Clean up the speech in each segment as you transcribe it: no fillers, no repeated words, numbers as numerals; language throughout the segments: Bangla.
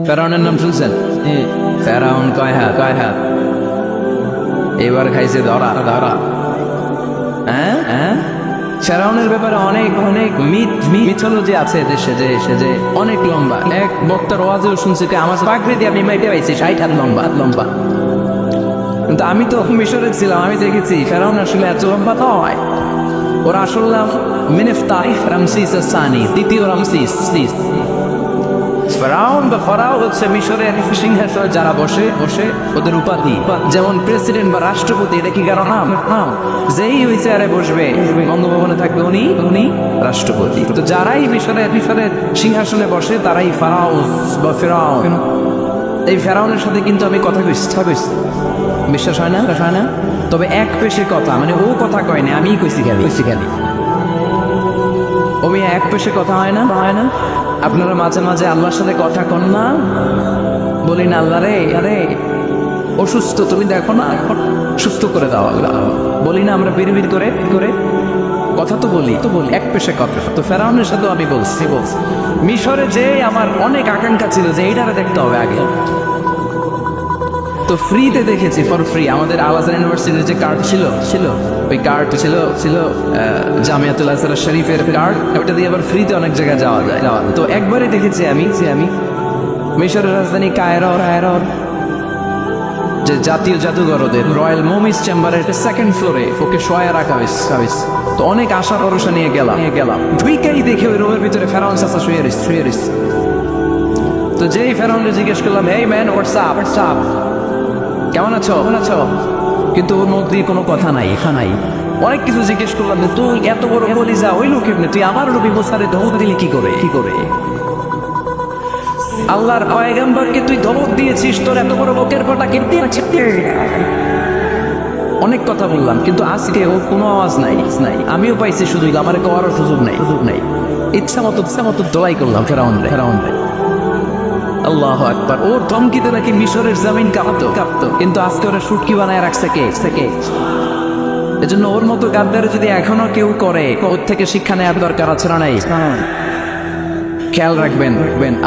ফেরাউনের নাম শুনছেন? ফেরাউন কয় হাত? এবার খাইছে ধরা। হ্যাঁ, ফেরাউনের ব্যাপারে অনেক অনেক মিথোলজি আছে দেশে, যে অনেক লম্বা। এক বক্তার ওয়াজেও শুনছি আমার পাগড়ি দিয়ে আমি মাইতে পাইছি 60 হাত লম্বা। কিন্তু আমি তো মিশরে ছিলাম, আমি দেখেছি ফেরাউন আসলে এত লম্বা নয়। ওরা আসল নাম মিনেফতাহ রামসিস সানি, দ্বিতীয় রামসিস। ফেরাউন বা ফারাও হচ্ছে মিশরের সিংহাসনে যারা বসে ওদের উপাধি। যেমন প্রেসিডেন্ট বা রাষ্ট্রপতি, এটা কি কারো নাম? যেই ওই চেয়ারে বসবে বঙ্গভবনে থাকবে উনি রাষ্ট্রপতি। তো যারাই মিশরের সিংহাসনে বসে তারাই ফারাও বা ফেরাউন। এই ফেরাউনের সাথে কিন্তু আমি কথা কইছি, বিশ্বাস হয় না? তবে এক পেশে কথা, মানে ও কথা কয় না, আমি কইছি খালি। ওমি এক পেশে কথা হয় না। আপনারা মাঝে মাঝে আল্লাহর সাথে কথা কন না? বলি না আল্লাহ রে, আরে অসুস্থ, তুমি দেখো না, সুস্থ করে দাও আল্লাহ। বলি না আমরা বিড়বিড় করে কথা তো বলি এক পেশে কথা। তো ফেরাউনের সাথেও আমি বলছি মিশরে যে আমার অনেক আকাঙ্ক্ষা ছিল যে এইটারে দেখতে হবে আগে। তো ফ্রিতে দেখেছি, ফর ফ্রি। আমাদের আল আজহার ইউনিভার্সিটির যে কার্ড ছিল ওই কার্ড ছিল জামিয়াতুল আজহার শরীফের কার্ড। ওটা দিয়ে আবার ফ্রিতে অনেক জায়গায় যাওয়া যায়। তো একবারই দেখেছি আমি মিশরের রাজধানী কায়রোর যে জাতীয় জাদুঘর, ওদের রয়্যাল মোমিস চেম্বারের সেকেন্ড ফ্লোরে ওকে শোয়া রাখা হয়েছে। তো অনেক আশা ভরসা নিয়ে গেলাম। ঢুইকাই দেখে ওই রুমের ভিতরে ফেরাউন চাচা শুয়ে রইছে। তো যেই ফেরাউনকে জিজ্ঞেস করলাম, এই ম্যান হোয়াটস আপ, কেমন আছো? কিন্তু ওর মুখ দিয়ে কোনো কথা নাই। অনেক কিছু জিজ্ঞেস করলাম, তুই এত বড় কলিজা ওই লোক এমনি, তুই আমার নবী মুসারে ধমক দিলি কি করে? আল্লাহর পয়গম্বরকে তুই ধমক দিয়েছিস, তোর এত বড় লোকের পটা কিনতে আছে। অনেক কথা বললাম, কিন্তু আজকে ও কোনো আওয়াজ নাই। আমিও পাইছি, শুধু আমার করার সুযোগ নাই। ইচ্ছা মতো দোলাই করলাম ফেরাউন রে। আল্লাহু আকবার। ওর ধমকিতে নাকি মিশরের জমিন কাঁপতো, কিন্তু আজকে ওরা শুটকি বানায় রাখছে কে? এজন্য ওর মতো গাদ্দারে যদি এখনো কেউ করে, ওর থেকে শিক্ষা নেওয়ার দরকার আছে না নাই? খেয়াল রাখবেন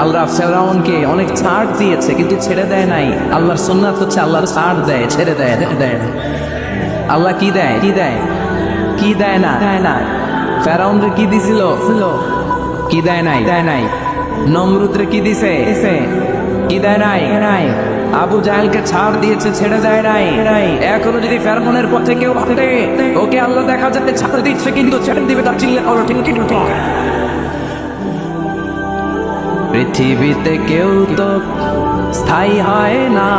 আল্লাহ ফেরাউনকে অনেক ছাড় দিয়েছে, কিন্তু ছেড়ে দেয় নাই। আল্লাহর সুন্নাত হচ্ছে আল্লাহর ছাড় দেয়, ছেড়ে দেয়। আল্লাহ কি দেয় না? ফেরাউনরে কি দিছিল? কি দেয় নাই? নমরুদরে কি দিছে? কি দেয় নাই? আবু জাহেলকে ছাড় দিয়েছে, ছেড়ে দেয় নাই। এখনো যদি ফেরাউনের পথে কেউ হাঁটে, ওকে আল্লাহ দেখা যাবে ছাড় দিচ্ছে, কিন্তু ছেড়ে দিবে তার চিল্লে করো ঠিক। পৃথিবীতে কেউ তো স্থায়ী হয় না,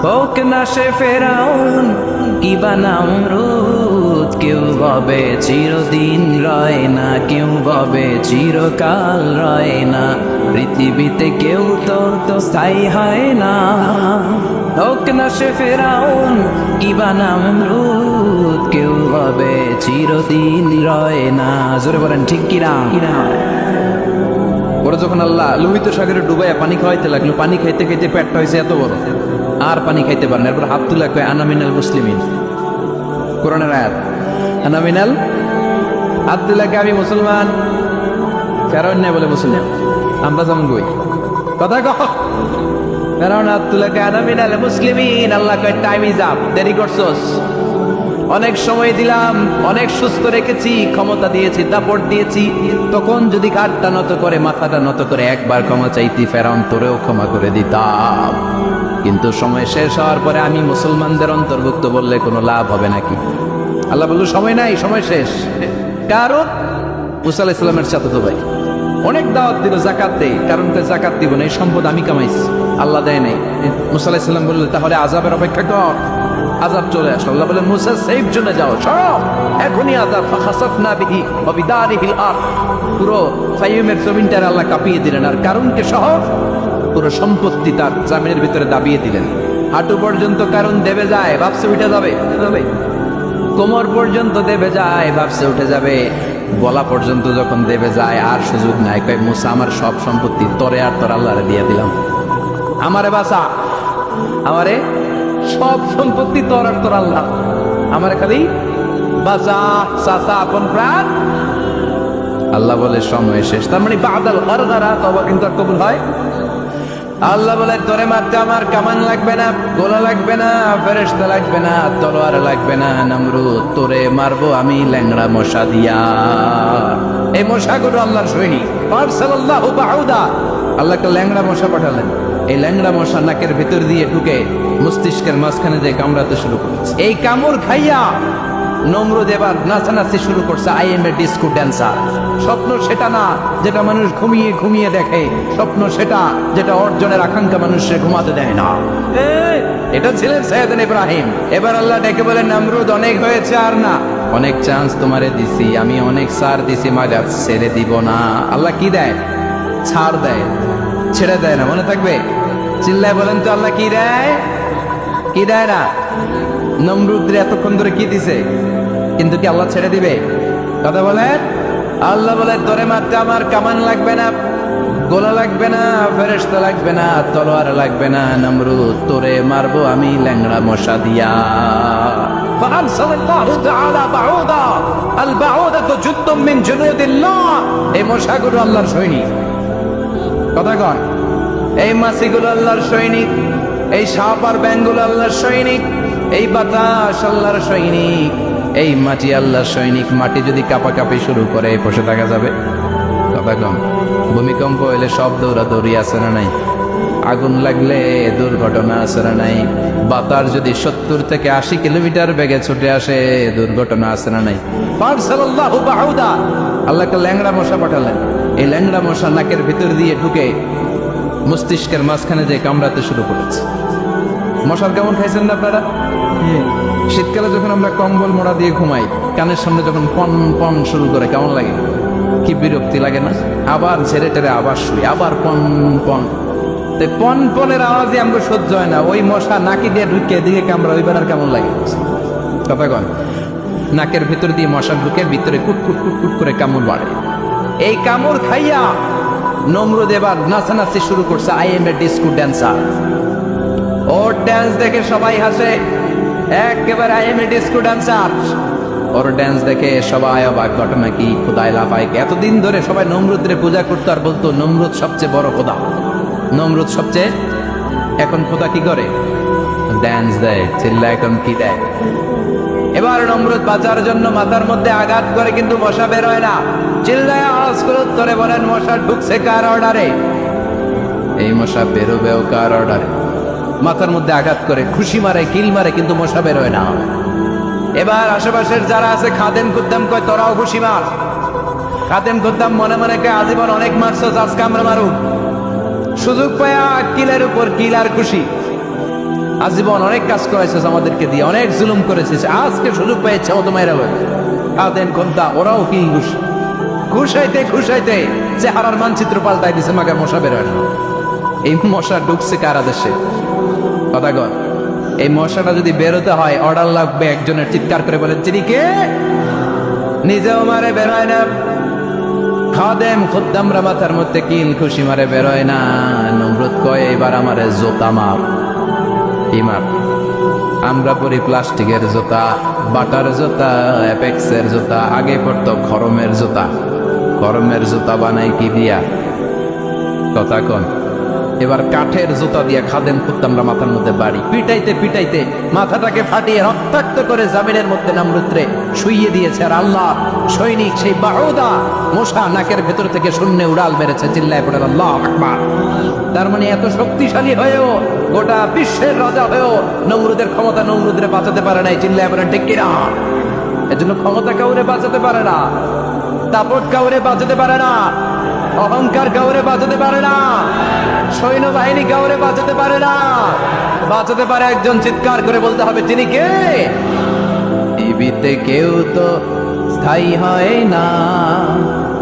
হোক না সে ফেরাউন কিবা নমরুদ। কেউ ভাবে চিরদিন রয় না, কেউ ভাবে চিরকাল রয় না। পৃথিবীতে কেউ তো স্থায়ী হয় না, হোক না সে ফেরাউন কিবা নমরুদ। কেউ ভাবে চিরদিন রয় না। জোরে বলেন ঠিক কিনা? ওরা যখন আল্লাহ লোহিত সাগরে ডুবাইয়া পানি খাওয়াইতে লাগলো, পানি খাইতে পেটটা হয়েছে এত বড়, আর পানি খাইতে পারে না। এরপর হাত তুলে কয় আনা মিনাল মুসলিমিন, কোরআনের আয়াত, আনা মিনাল। হাত তুলে আমি মুসলমান। ফেরাউন নাই বলে মুসলিম, আমরা যেমন কই কথা কহ। ফেরাউন হাত তুলে আনা মিনাল মুসলিমিন। আল্লাহ কয় টাইম ইজ আপ, দেরি করছস। অনেক সময় দিলাম, অনেক সুস্থ রেখেছি, ক্ষমতা দিয়েছি, দাপট দিয়েছি। তখন যদি ঘাটটা নত করে, মাথাটা নত করে একবার ক্ষমা চাইতি, ফেরাউন তোরেও ক্ষমা করে দিতাম। কিন্তু সময় শেষ হওয়ার পরে আমি মুসলমানদের অন্তর্ভুক্ত বললে কোনো লাভ হবে নাকি? আল্লাহ বলল সময় নাই, সময় শেষ। কারণ মুসা আলাইহিস সালামের চাচাতো ভাই অনেক দাওয়াত দিল, জাকাত দেই। কারণ জাকাত দিব না, এই সম্পদ আমি কামাইছি, আল্লাহ দেয় নাই। মুসা আলাইহিস সালাম বলল তাহলে আযাবের অপেক্ষা কর। আযাব চলে আসলো। আল্লাহ বলেন মুসা সেফ জোনে যাও, সব এখনই আযাব। ফাখাসাফনা বিহি ওয়া বিদারিহিল আরদ। পুরো ফাইমের জমিনটার আল্লাহ কাঁপিয়ে দিলেন, আর কারুনকে সহ পুরো সম্পত্তি তার জামিনের ভিতরে দাবিয়ে দিলেন। হাঁটু পর্যন্ত কারণ দেবে যায়, ভাবছে উঠে যাবে। কোমর পর্যন্ত দেবে যায়, ভাবছে উঠে যাবে। গলা পর্যন্ত যখন দেবে যায়, আর সুযোগ নাই। কয় মুসা আমার সব সম্পত্তি তোরে আর তোর আল্লাহরে দিয়ে দিলাম, আমারে বাঁচা, আমারে সব সম্পত্তি তোর আর তোর আল্লাহ, আমারে খালি বাঁচা। চাচা আপন প্রাণ। আল্লাহ বলে সময় শেষ। তার মানে বাদাল গারগারা তওবা কিন্তু কবুল হয় আল্লাহ বলে তোরে মারতে আমার কামান লাগবে না, গোলা লাগবে না, ফেরেশতা লাগবে না, তলোয়ার লাগবে না, নমরুদ তোরে মারবো আমি ল্যাংড়া মশা দিয়া। এই মশাগুলো আল্লাহর সৈনিক। ফারসালাল্লাহু বাউদা, আল্লাহ একটা ল্যাংড়া মশা পাঠালেন। এই ল্যাংড়া মশা নাকের ভিতর দিয়ে ঢুকে মস্তিষ্কের মাঝখানে যে কামড়াতে শুরু করেছে। এই কামড় খাইয়া নমরুদ এবার নাচানাচি শুরু করছে। I M A disco dancer. স্বপ্ন সেটা না যেটা মানুষ ঘুমিয়ে ঘুমিয়ে দেখে, স্বপ্ন সেটা যেটা অর্জনের আকাঙ্ক্ষা মানুষের ঘুমাতে দেয় না। এটা ছিলেন সাইয়েদনা ইব্রাহিম। এবার আল্লাহ ডেকে বলেন, নমরুদ অনেক হয়েছে, আর না, অনেক চান্স তোমারে দিছি, আমি অনেক ছাড় দিছি, মাগার ছেড়ে দিব না। আল্লাহ কি দেয়? ছাড় দেয়, ছেড়ে দেয় না। মনে থাকবে? চিল্লায় বলেন তো, আল্লাহ কি দেয়? কি দেয় না? নমরুদরে এতক্ষণ ধরে কি দিছে, কিন্তু কি আল্লাহ ছেড়ে দিবে? কথা বলেন। আল্লাহ বলে তোরে মারতে আমার কামান লাগবে না, গোলা লাগবে না, ফেরেশতা লাগবে না, তলোয়ার লাগবে না, নমরুদ তোরে মারবো আমি ল্যাংড়া মশা দিয়া। ফাআরসালাল্লাহু তাআলা বাউদা, আল বাউদাতু জুদ্দুম মিন জুনুদিল্লাহ। এই মশাগুলো আল্লাহর সৈনিক। কথা কন। এই মাছিগুলো আল্লাহর সৈনিক, এই সাপ আর ব্যাঙগুলো আল্লাহর সৈনিক, এই বাতাস আল্লাহর সৈনিক, এই মাটি আল্লাহর সৈনিক। মাটি যদি কাঁপাকাঁপি শুরু করে বসে থাকা যাবে? কথা কম। ভূমিকম্প হইলে সব দৌড়াদৌড়ি আছে না নাই? আগুন লাগলে দুর্ঘটনা আছে না নাই? বাতাস যদি 70 থেকে 80 কিলোমিটার বেগে ছুটে আসে, দুর্ঘটনা আছে না নাই? ফারসালাল্লাহু বাউদা, আল্লাহ একটা ল্যাংড়া মশা পাঠালেন। এই ল্যাংড়া মশা নাকের ভিতর দিয়ে ঢুকে মস্তিষ্কের মাঝখানে যে কামড়াতে শুরু করেছে। মশার কেমন খাইছেন না আপনারা? শীতকালে যখন আমরা কম্বল মোড়া দিয়ে ঘুমাই, কানের সামনে যখন পন পন শুরু করে কেমন লাগে? কি বিরক্তি লাগে না? আবার ঝেড়ে টেরে আবার শুই, আবার পন পন। পন পনের আওয়াজে আমাকে সহ্য হয় না। ওই মশা নাকি দিয়ে ঢুকে দিকে কামড়া, ওই বেলার কেমন লাগে? কথা কন। নাকের ভিতর দিয়ে মশা ঢুকে ভিতরে কুট কুট কুট কুট করে কামড় বাড়ে। এই কামড় খাইয়া নমরুদ এবার নাচানাচি শুরু করছে। I M A disco dancer. Or dance দেখে সবাই হাসে, একেবারে I M A disco dancer. Or dance দেখে সবাই অবাক। ঘটনা কি? খোদাই লাফায়। এতদিন ধরে সবাই নমরুদরে পূজা করতো আর বলতো নমরুদ সবচেয়ে বড় খোদা, নমরুদ সবচেয়ে। এখন খোদা কি করে? ড্যান্স দেয়। চিল্লা এখন কি দেয়? এবার নমরুদ বাঁচার জন্য মাথার মধ্যে আঘাত করে, কিন্তু মশা বের হয় না। চিল্লায় আওয়াজ করে উত্তরে বলেন, মশা ঢুকছে কার অর্ডারে? এই মশা বেরোবেও কার অর্ডারে? মাথার মধ্যে আঘাত করে, খুশি মারে, কিল মারে, কিন্তু মশা বের হয় না। এবার আশেপাশের যারা আছে খাদেম খুদ্দাম কয়, তোরাও খুশি মার। খাদেম খুদ্দাম মনে মনে কয়, আজীবন অনেক মারছস, আজকে আমরা মারুক। সুযোগ পায়া কিলের উপর কিল আর খুশি। আজীবন অনেক কাজ করেছিস আমাদেরকে দিয়ে, অনেক জুলুম করেছিস, আজকে সুযোগ পেয়েছে মতো মাইরা বলে। খাদেম খুদ্দা ওরাও কি খুশি। খুশাইতে খুশাইতে চেহারার মানচিত্র পাল্টাই দিছে, মাকে মশা বের হয় না। এই মশা ঢুকছে কারা দেশে? কথা কর। এই মশাটা যদি বেরোতে হয়, অর্ডার লাগবে একজনের। চিৎকার করে বলেন, তিনি কে? নিজেও মারে, বের হয় না। খাদেম খুদ্দামরা মাথার মধ্যে কিল খুশি মারে, বের হয় না। নমরুদ কয়, এবার আমারে জোতা মার। কি মার? আমরা পরি প্লাস্টিকের জুতা, বাটার জুতা, অ্যাপেক্সের জুতা। আগে পড়তো খরমের জুতা। খরমের জুতা বানাই কি দিয়া? কথা কন। এবার কাঠের জুতা দিয়া খাদেম খুদ্দামরা মাথার মধ্যে বাড়ি। পিটাইতে পিটাইতে মাথাটাকে ফাটিয়ে রক্তাক্ত করে জামিনের মধ্যে নমরুদরে শুইয়ে দিয়েছে। আর আল্লাহ সৈনিক সেই বাউদা মশা নাকের ভেতর থেকে শূন্যে উড়াল মেরেছে। চিল্লায় পড়ে আল্লাহু আকবার। তার মানে এত শক্তিশালী হয়েও, গোটা বিশ্বের রাজা হয়েও নমরুদের ক্ষমতা নমরুদরে বাঁচাতে পারে নাই। চিল্লায় পড়ে ঠিক কিনা? এজন্য ক্ষমতা কাউরে বাঁচাতে পারে না, দাপট কাউরে বাঁচাতে পারে না, অহংকার কাউরে বাঁচাতে পারে না, সৈন্যবাহিনী কাউরে বাঁচাতে পারে না। বাঁচাতে পারে একজন। চিৎকার করে বলতে হবে, তিনি কে? পৃথিবীতে কেউ তো স্থায়ী হয় না,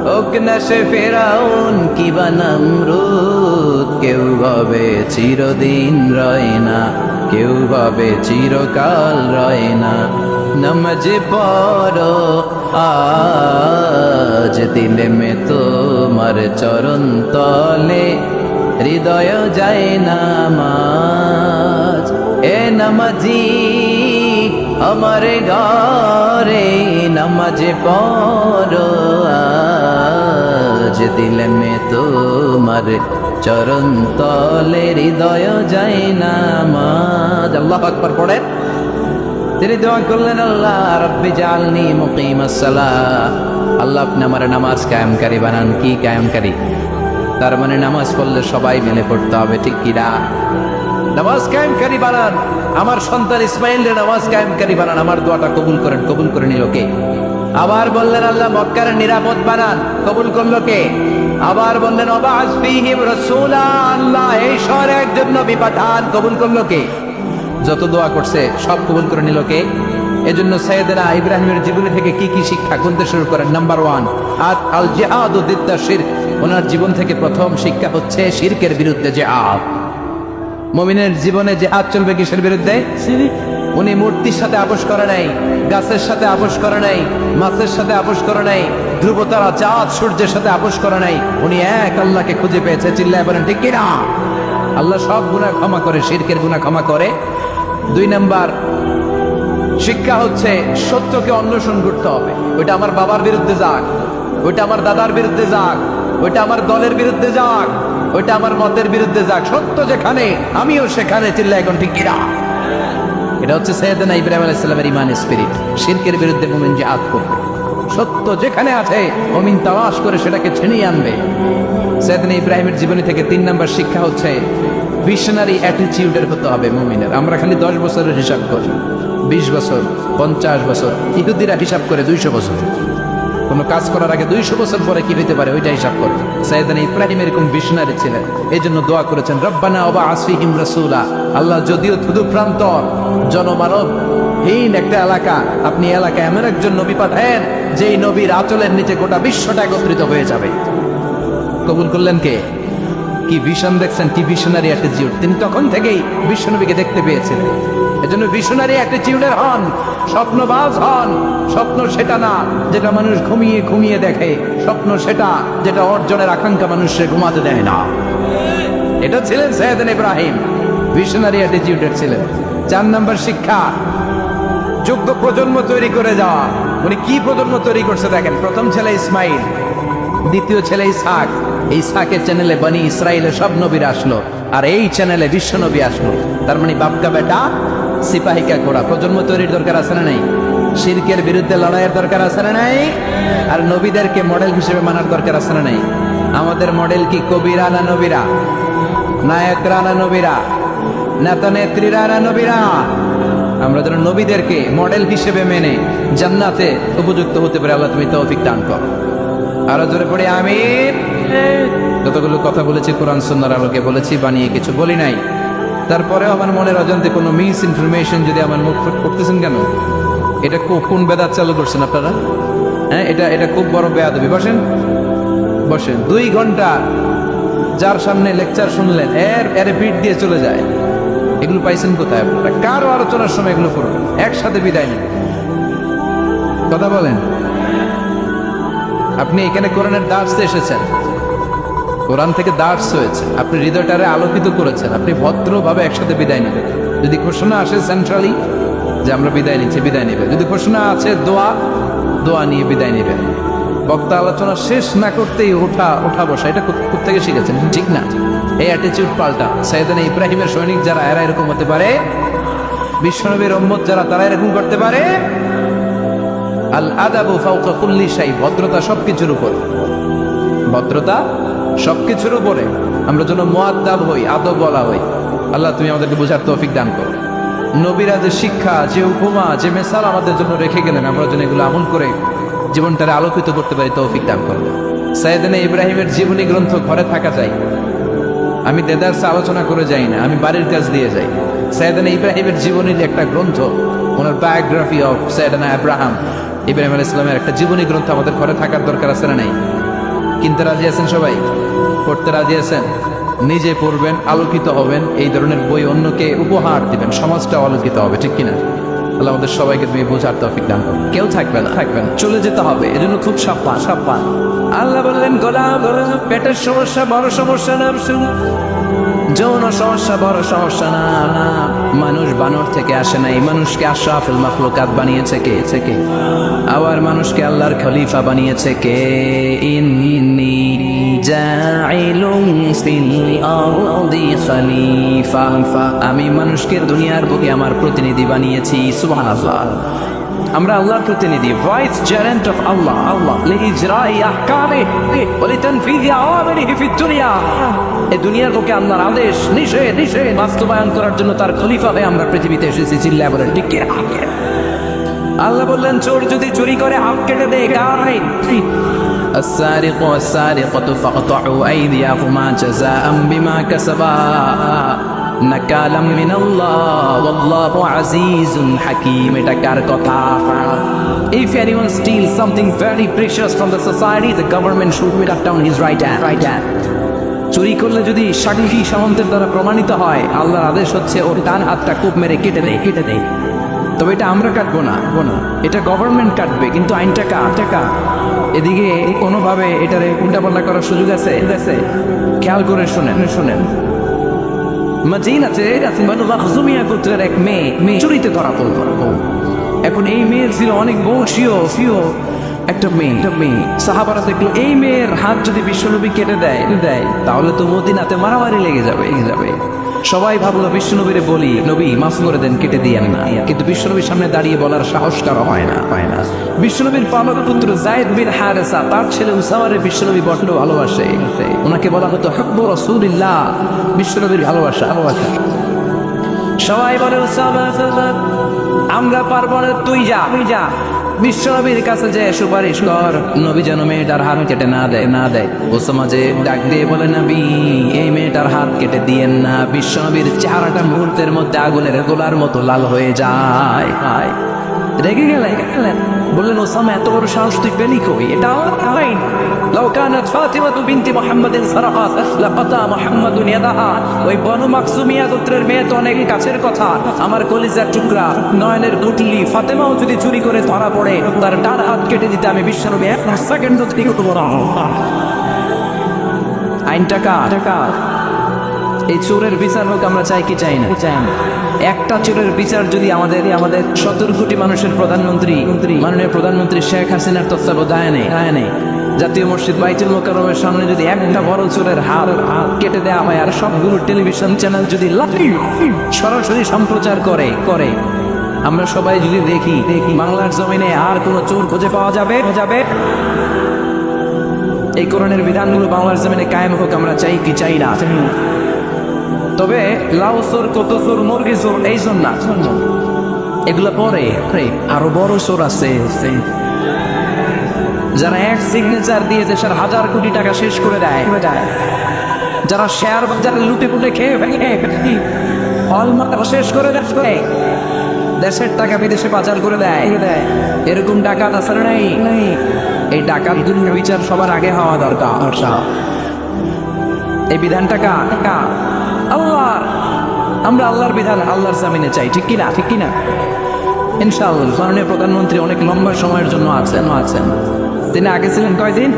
হোক না সে ফেরাউন কিবা নমরুদ। কেউ ভাবে চিরদিন রয় না, কেউ ভাবে চিরকাল রয় না। নমাজ পড়ো আজ দিলে মে তোমার চরণ তলে, হৃদয় যায় নামাজ। এ নামাজি আমার ঘরে নামাজ পড়ো আজ দিলে মে তোমার চরণ তলে হৃদয় যায় নামাজ। আল্লাহু আকবার পড়েন। তিনি দোয়া করলেন, আল্লাহ রব্বি জাআলনি মুকিমাস সালাহ, আল্লাহ আপনি আমার নামাজ কায়েমকারী বানান। কি কায়েমকারী? তার মানে নামাজ পড়লে সবাই মিলে পড়তে হবে, ঠিক কি না? নামাজ কায়েমকারী বানান, আমার সন্তান ইসমাইলের নামাজ কায়েমকারী বানান। আমার দোয়াটা কবুল করেন। কবুল করে নিল কে? আবার বললেন আল্লাহ মক্কার নিরাপদ বানান। কবুল করলো কে? আবার বললেন ওয়াবা'আস ফীহিম রাসূলা, আল্লাহ এই শহরে একজন নবী পাঠান। কবুল করলো কে? যত দোয়া করছে সব কবুল করে নিল কে? এজন্য সাইয়েদনা ইব্রাহিমের জীবনী থেকে কি কি শিক্ষা গুনতে শুরু করেন। নাম্বার 1, আল জিহাদু দিদ্দা শিরক। ওনার জীবন থেকে প্রথম শিক্ষা হচ্ছে শিরকের বিরুদ্ধে জিহাদ। মুমিনের জীবনে জিহাদ চলবে কিসের বিরুদ্ধে? উনি মূর্তির সাথে আপোষ করে নাই, গাছের সাথে আপোষ করে নাই, মাছের সাথে আপোষ করে নাই, ধ্রুবতারা চাঁদ সূর্যের সাথে আপোষ করে নাই। উনি এক আল্লাহকে খুঁজে পেয়েছে। চিল্লায় বলেন ঠিক কিনা? আল্লাহ সব গুনাহ ক্ষমা করে, শিরকের গুনাহ ক্ষমা করে। 2 নাম্বার শিক্ষা হচ্ছে সত্যকে অন্বেষণ করতে হবে। ওইটা আমার বাবার বিরুদ্ধে যাক, ওইটা আমার দাদার বিরুদ্ধে যাক, ওইটা আমার দলের বিরুদ্ধে যাক, ওইটা আমার মতের বিরুদ্ধে যাক, সত্য যেখানে আমিও সেখানে। চিল্লায় এখন ঠিক কিনা? এটা হচ্ছে সাইয়েদনা ইব্রাহিম আলাইহিস সালামের ঈমান স্পিরিট। শিরকের বিরুদ্ধে মুমিন জিহাদ করবে। সত্য যেখানে আছে মুমিন তালাশ করে সেটাকে ছিনিয়ে আনবে। সাইয়েদনা ইব্রাহিমের জীবনী থেকে 3 নাম্বার শিক্ষা হচ্ছে ভিশনারি অ্যাটিটিউডের হতে হবে মুমিনের। আমরা খালি 10 বছরের হিসাব করি, 20 বছর, 50 বছর। ইহুদিরা হিসাব করে 200 বছর। কোনো কাজ করার আগে 200 বছর পরে কি হইতে পারে ওইটা হিসাব করে। সাইয়েদনা ইব্রাহিম এরকম ভিশনারি ছিলেন। এই জন্য দোয়া করেছেন রব্বানা ওয়াবা'আস ফীহিম রাসূলা, আল্লাহ যদিও থুদু প্রান্তর জনমানব হীন একটা এলাকা, আপনি এলাকায় এমন একজন নবী পাঠায়েন যেই নবীর আঁচলের নিচে গোটা বিশ্বটা একত্রিত হয়ে যাবে। কবুল করলেন কে? কি ভিশন দেখছেন, কি ভিশনারি অ্যাটিটিউড। তিনি তখন থেকেই বিশ্বনবীকে দেখতে পেয়েছিলেন। এজন্য ভিশনারি অ্যাটিটিউডের হন, স্বপ্নবাজ হন। স্বপ্ন সেটা না যেটা মানুষ ঘুমিয়ে ঘুমিয়ে দেখে, স্বপ্ন সেটা যেটা অর্জনের আকাঙ্ক্ষা মানুষের ঘুমাতে দেয় না। এটা ছিলেন সাইয়েদনা ইব্রাহিম, ভিশনারি অ্যাটিটিউডের ছিলেন। 4 নাম্বার শিক্ষা যোগ্য প্রজন্ম তৈরি করে যাওয়া। উনি কি প্রজন্ম তৈরি করছে দেখেন। প্রথম ছেলে ইসমাইল, দ্বিতীয় ছেলে ইসহাক। এই ইসহাকের চ্যানেলে বনি ইসরাইলের সব নবীরা আসলো, আর এই চ্যানেলে বিশ্ব নবী আসলো। তার মানে বাপকা বেটা সিপাহিকা ঘোড়া। প্রজন্ম তৈরির দরকার আছে না নাই? শিরকের বিরুদ্ধে লড়াইয়ের দরকার আছে না নাই? আর নবীদেরকে মডেল হিসেবে মানার দরকার আছে না নাই? আমাদের মডেল কি কবিরা না নবীরা? নায়করা না নবীরা? নেতা নেত্রীরা না নবীরা? আমরা যেন নবীদেরকে মডেল হিসেবে মেনে জান্নাতে উপযুক্ত হতে পারে। আল্লাহ তুমি তৌফিক দান করো। আরো জোরে পড়ে আমিন। যতগুলো কথা বলেছি কোরআন সুন্নাহর আলোকে বলেছি, বানিয়ে কিছু বলি নাই। তারপরেও আমার মনের অজান্তে কোনো মিস ইনফরমেশন যদি আমার মুখ ফুট করতেছেন কেন? এটা কোন বেদাত চালু করছেন আপনারা? হ্যাঁ, এটা খুব বড় বেয়াদবি। বসেন বসেন। 2 ঘন্টা যার সামনে লেকচার শুনলেন, এর পিঠ দিয়ে চলে যায়। এগুলো পাইছেন কোথায় আপনারা? কারো আলোচনার সময় এগুলো করবেন, একসাথে বিদায় নেন। কথা বলেন। আপনি এখানে কোরআনের দার্সে এসেছেন, কোরআন থেকে দার্স হয়েছে, আপনি হৃদয়টারে আলোকিত করেছেন, আপনি ভদ্রভাবে একসাথে বিদায় নেবেন। যদি ঘোষণা আসে সেন্ট্রালি যে আমরা বিদায় নিচ্ছি, বিদায় নেবেন। যদি ঘোষণা আছে দোয়া নিয়ে বিদায় নেবেন। বক্তা আলোচনা শেষ না করতেই ওঠা বসা, এটা কোত্থেকে শিখেছেন? ঠিক না। এই অ্যাটিটিউড পাল্টা। সাইয়েদনা ইব্রাহিমের সৈনিক যারা, এরা এরকম হতে পারে। বিশ্বনবীর উম্মত যারা, তারা এরকম করতে পারে। আল আদাবু ফাওকা কুল্লি শাই, ভদ্রতা সবকিছুর উপরে। ভদ্রতা সবকিছুর উপরে। আমরা যেন মুআদ্দাব হই, আদব বলা হই। আল্লাহ তুমি আমাদেরকে বোঝার তৌফিক দান করো। নবীরা যে শিক্ষা, যে উপমা, যে মেসাল আমাদের জন্য রেখে গেলেন, আমরা যেন এগুলো আমল করে জীবনটারে আলোকিত করতে পারি, তৌফিক দান করো। সাইয়েদনা ইব্রাহিমের জীবনী গ্রন্থ ঘরে থাকা যায়। আমি দেদারসে আলোচনা করে যাই না, আমি বাড়ির কাজ দিয়ে যাই। সাইয়েদনা ইব্রাহিমের জীবনীর একটা গ্রন্থ, ওনার বায়োগ্রাফি অফ সাইয়েদনা ইব্রাহিম, ইব্রাহিম আলাইহিস সালামের একটা জীবনী গ্রন্থ আমাদের ঘরে থাকার দরকার আছে না নাই? কিনতে রাজি আছেন সবাই? পড়তে রাজি আছেন? নিজে পড়বেন, আলোকিত হবেন, এই ধরনের বই অন্যকে উপহার দিবেন, সমাজটা আলোকিত হবে, ঠিক কিনা? আল্লাহ আমাদের সবাইকে তুমি বোঝার তৌফিক দান করো। কেউ থাকবে না, চলে যেতে হবে। এজন্য খুব সাবধান। আল্লাহ বললেন গোলাম, পেটের সমস্যা বড় সমস্যা না, যৌন সমস্যা বড় সমস্যা না, না। মানুষ বানর থেকে আসে নাই, মানুষকে আশরাফুল মাখলুকাত বানিয়েছে কে? আবার মানুষকে আল্লাহর খলিফা বানিয়েছে কে? ইন্নী জাইলুন ফিল আরদি খলিফা, আমি মানুষকে দুনিয়ার বুকে আমার প্রতিনিধি বানিয়েছি। সুবহানাল্লাহ। আমরা আল্লাহর প্রতিনিধি, ভাইস জেরেন্ট অফ আল্লাহ। আল্লাহ লিইজরাই আহকামিহি ওয়া লিতানফিযি আওয়ামিরিহি ফিদ দুনিয়া। এই দুনিয়ার বুকে আল্লাহর আদেশ নিষেধ বাস্তবায়ন করার জন্য তার খলিফা হয়ে আমরা পৃথিবীতে এসেছি। চিল্লায় বলেন ঠিক কি? আল্লাহ বললেন চোর যদি চুরি করে হাত কেটে দেয়, গায় السارق والسارقة فاقطعوا أيديهما جزاء بما كسبا نكالا من الله والله عزيز حكيم. এটা কার কথা? If anyone steals something very precious from the society, the government should cut down his right hand. চুরি করলে যদি সাক্ষী সামন্তের দ্বারা প্রমাণিত হয়, আল্লাহর আদেশ হচ্ছে ওর ডান হাতটা কূপ মেরে কেটে দেয়। তবে এটা আমরা কাটবো না, এটা গভর্নমেন্ট কাটবে, কিন্তু আইনটা কার? এদিকে কোনোভাবে এটারে উল্টাপাল্টা করার সুযোগ আছে? খেয়াল করে শোনেন। মাদিনাতে বানু মাখজুমিয়া গোত্রের এক মেয়ে চুরিতে ধরা পড়ল। এখন এই মেয়ের ছিল অনেক বংশীয় একটা মেয়ে। সাহাবারা দেখলো এই মেয়ের হাত যদি বিশ্বনবী কেটে দেয় তাহলে তো মদিনাতে মারামারি লেগে যাবে। সবাই ভাবলো বিশ্বনবীরে বলি, নবী মাফ করে দেন, কেটে দিয়েন না। কিন্তু বিশ্বনবীর সামনে দাঁড়িয়ে বলার সাহস কারো হয় না। বিশ্বনবীর পালক পুত্র যায়েদ বিন হারেসা, তার ছেলে উসামারে বিশ্বনবী বড্ড ভালোবাসে। ওনাকে বলা হতো হুব্বু রাসূলিল্লাহ, বিশ্বনবীর ভালোবাসা। সবাই বলে উসামা আমরা পারবো না, তুই যা বিশ্বনবীর কাছে যে সুপারিশ কর, নবী যেন মেয়েটার হাত কেটে না দেয়। ওসামা যে ডাক দিয়ে বলে, নবী এই মেয়েটার হাত কেটে দিয়েন না। বিশ্বনবীর চেহারাটা মুহূর্তের মধ্যে আগুনের গোলার মতো লাল হয়ে যায়। রেগে গেলেন, বললেন ওসামা এত বড় সাহস তুই পেলি কই? এটা আইন। লাউ কানাত ফাতিমাতু বিনতি মুহাম্মাদিন সারাকাত লাকাতা মুহাম্মাদুন ইয়াদাহা। ওই বনু মাকসুমিয়া গোত্রের মেয়ে তো অনেক কাছের কথা, আমার কলিজার টুকরা, নয়নের গুটলি ফাতেমাও যদি চুরি করে ধরা পড়ে, তার ডান হাত কেটে দিতে আমি বিশ্বনবী এক সেকেন্ড ঠিক করব না। আইনটা কার? এই চোরের বিচার হোক আমরা চাই কি চাই না? একটা চোরের বিচার যদি আমাদের 17 কোটি মানুষের মাননীয় প্রধানমন্ত্রী শেখ হাসিনার তত্ত্বাবধানে জাতীয় মসজিদ বাইতুল মোকাররমের সামনে যদি একটা বড় চোরের হাত কেটে দেওয়া হয়, আর সবগুলো টেলিভিশন চ্যানেল যদি সরাসরি সম্প্রচার করে, আমরা সবাই যদি দেখি বাংলার জমিনে আর কোনো চোর খুঁজে পাওয়া যাবে? এই কোরআনের বিধানগুলো বাংলার জমিনে কায়েম হোক আমরা চাই কি চাই না? তবে লাউ চোর, কত চোর, মুরগি চোর, এই চোর না, এগুলো পরে আরো বড় চোর আছে, যারা এক সিগনেচার দিয়ে দেশের হাজার কোটি টাকা শেষ করে দেয়, যারা শেয়ার বাজারে লুটে পুটে খেয়ে হলমার্ক শেষ করে দেয়, দেশের টাকা বিদেশে পাচার করে দেয়, এরকম ডাকাত আছে নাই? এই ডাকাতগুলোর বিচার সবার আগে হওয়া দরকার। এই বিধানটা কার? আল্লাহর। আমরা আল্লাহর বিধান আল্লাহর জামিনে চাই, ঠিক কিনা? ইনশাআল্লাহ মাননীয় প্রধানমন্ত্রী অনেক লম্বা সময়ের জন্য আছেন। তিনি আগে ছিলেন কয়দিন?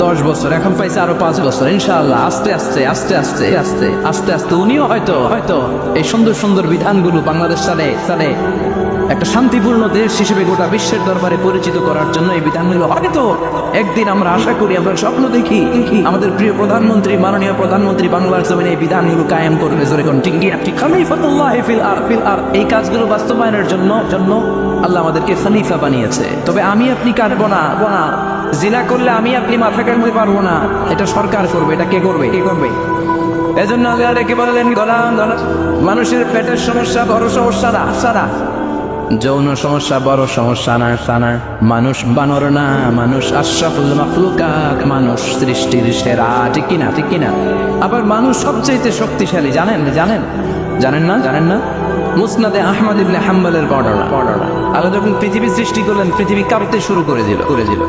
10 বছর, এখন পাইছে আরো 5 বছর। ইনশাআল্লাহ আস্তে আস্তে উনিও হয়তো এই সুন্দর বিধানগুলো বাংলাদেশ সালে একটা শান্তিপূর্ণ দেশ হিসেবে গোটা বিশ্বের দরবারে পরিচিত করার জন্য এই বিধানগুলো হয়তো একদিন আমরা আশা করি, আমরা স্বপ্ন দেখি আমাদের প্রিয় প্রধানমন্ত্রী, মাননীয় প্রধানমন্ত্রী বাংলার জমিনে এই বিধানগুলো কায়েম করবে। এই কাজগুলো বাস্তবায়নের জন্য আল্লাহ আমাদেরকে খলিফা বানিয়েছে। তবে আমি আপনি কাটবো না। জিনা করলে আমি আপনি মাথা কাটতে পারবো না, এটা সরকার করবে। এটা কে করবে? এজন্য আল্লাহ রেখে বললেন, মানুষের পেটের সমস্যা বড় সমস্যা না, যৌন সমস্যা বড় সমস্যা না। মানুষ বানর না, মানুষ আশরাফুল মাখলুকাত, মানুষ সৃষ্টির সেরা, ঠিক কিনা? আবার মানুষ সবচেয়ে শক্তিশালী, জানেন না? মুসনাদে আহমদ ইবনে হাম্বলের বর্ণনা, আল্লাহ যখন পৃথিবী সৃষ্টি করলেন, পৃথিবী কাঁপতে শুরু করে দিল।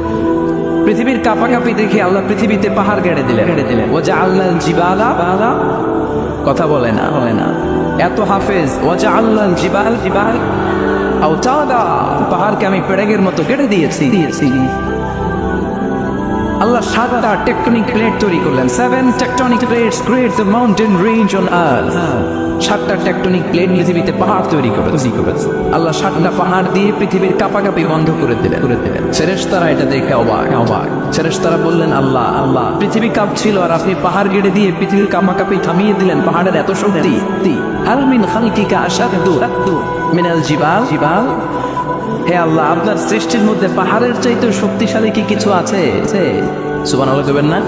পৃথিবীর কাঁপাকাঁপি দেখে আল্লাহ পৃথিবীতে পাহাড় গেড়ে দিলেন। ও জাআলনাল জিবালা, কথা বলে না, এত হাফেজ। ও জাআলনাল জিবাল আওতাদা, পাহাড়কে আমি পেড়েগের মতো কেটে দিয়েছি। আল্লাহ 7টা টেকটনিক প্লেট তৈরি করলেন। 7 tectonic plates create the mountain range on earth. 7টা টেকটনিক প্লেট পৃথিবীতে পাহাড় তৈরি করেছে। আল্লাহ 7টা পাহাড় দিয়ে পৃথিবীর কাঁপাকাঁপি বন্ধ করে দিলেন। ফেরেশতারা এটা দেখে অবাক। ফেরেশতারা বললেন, আল্লাহ পৃথিবী কাঁপছিল আর আপনি পাহাড় গেড়ে দিয়ে পৃথিবীর কাঁপাকাঁপি থামিয়ে দিলেন। পাহাড়ের এত শক্তি। হাল মিন খালকিকা আশাদ্দু মিনাল জিবাল। হে আল্লাহ, আপনার সৃষ্টির মধ্যে পাহাড়ের চাইতে শক্তিশালী কি কিছু আছে? সুবহানাল্লাহ বলবেন না?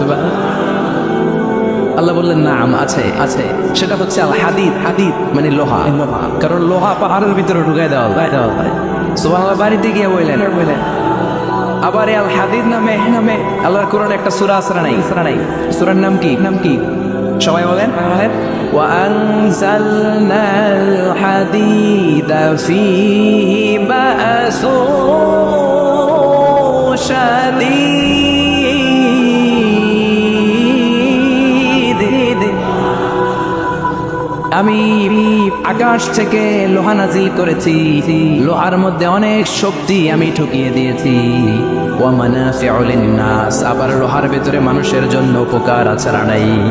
আল্লাহ বললেন, নাম আছে। সেটা হচ্ছে আল হাদিদ মানে লোহা। কারণ লোহা পাহাড়ের ভিতরে ঢুকাই দেওয়া হয়। সুবহানাল্লাহ বাড়িতে গিয়ে বললেন। আবার আল হাদিদ নামে আল্লাহর কোরআনে একটা সূরা আছে না নাই? সূরার নাম কি? সবাই বলেন। وأنزلنا الحديد فيه بأس شديد। আমি আকাশ থেকে লোহা নাজিল করেছি, লোহার মধ্যে অনেক শক্তি আমি ঢুকিয়ে দিয়েছি। ওয়া মানাফিউ লিন-নাস, আবার লোহার ভেতরে মানুষের জন্য উপকার আছে না নাই?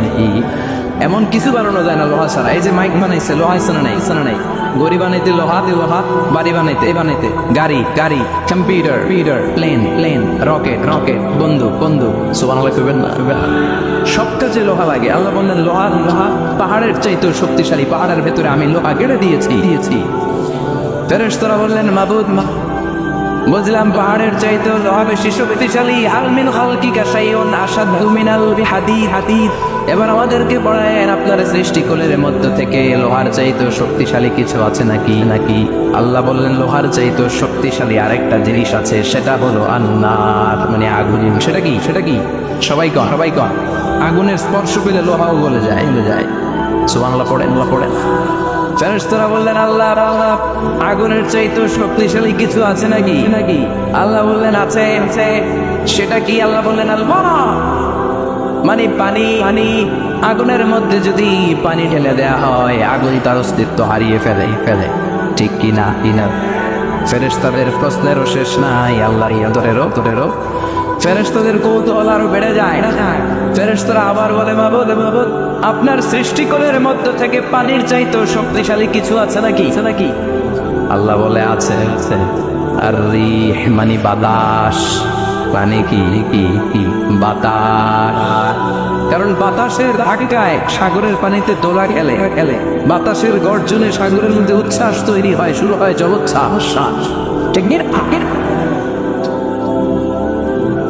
এমন কিছু বানানো যায় না লোহা ছাড়া। এই যে মাইক বানাইছে লোহা আছে না নাই? গড়ি বানাইতে লোহা, বাড়ি বানাইতে গাড়ি, কম্পিউটার, প্লেন, রকেট, বন্দুক। সুবহানাল্লাহ কইবেন না? সব কাজে লোহা লাগে। আল্লাহ বললেন, লোহা পাহাড়ের চাইতেও শক্তিশালী। পাহাড়ের ভেতরে আমি লোহা গেড়ে দিয়েছি। ফেরেশতারা বললেন, মাবুদ বুঝলাম পাহাড়ের চাইতেও লোহা বেশি শক্তিশালী। হাল মিন খালকিকা শাইউন আশাদ্দু মিনাল হাদিদ। এবার আমাদেরকে পড়ায়েন, আপনার সৃষ্টিকুলের মধ্য থেকে লোহার চাইতেও শক্তিশালী কিছু আছে নাকি? আল্লাহ বললেন, লোহার চাইতেও শক্তিশালী আরেকটা জিনিস আছে, সেটা হলো আন্নার মানে আগুন। সেটা কি? সবাই কন। আগুনের স্পর্শ পেলে লোহাও গলে যায়। সুবহানাল্লাহ পড়েন। ফেরেশতারা বললেন, আল্লাহ আগুনের চাইতেও শক্তিশালী কিছু আছে নাকি? আল্লাহ বললেন, আছে। সেটা কি? আল্লাহ বললেন, আল-মা মানে পানি। আগুনের মধ্যে যদি পানি ঢেলে দেয়া হয়, আগুন তার অস্তিত্ব হারিয়ে ফেলে। ঠিক কি না? ফেরেশতাদের প্রশ্নেরও শেষ নাই। আল্লাহর ইয়াদরেরও ফেরেশতাদের কৌতূহল আরো বেড়ে যায়। ফেরেশতারা আবার বলে, মাবুদ আপনার সৃষ্টিকুলের মধ্য থেকে পানির চাইতেও শক্তিশালী কিছু আছে নাকি? আল্লাহ বলে, আছে। আর রিহ মানে বাতাস। পানি কি? বাতাস। কারণ বাতাসের ধাক্কায় সাগরের পানিতে দোলা খেলে। বাতাসের গর্জনে সাগরের মধ্যে উচ্ছ্বাস তৈরি হয়, শুরু হয় জলোচ্ছ্বাস।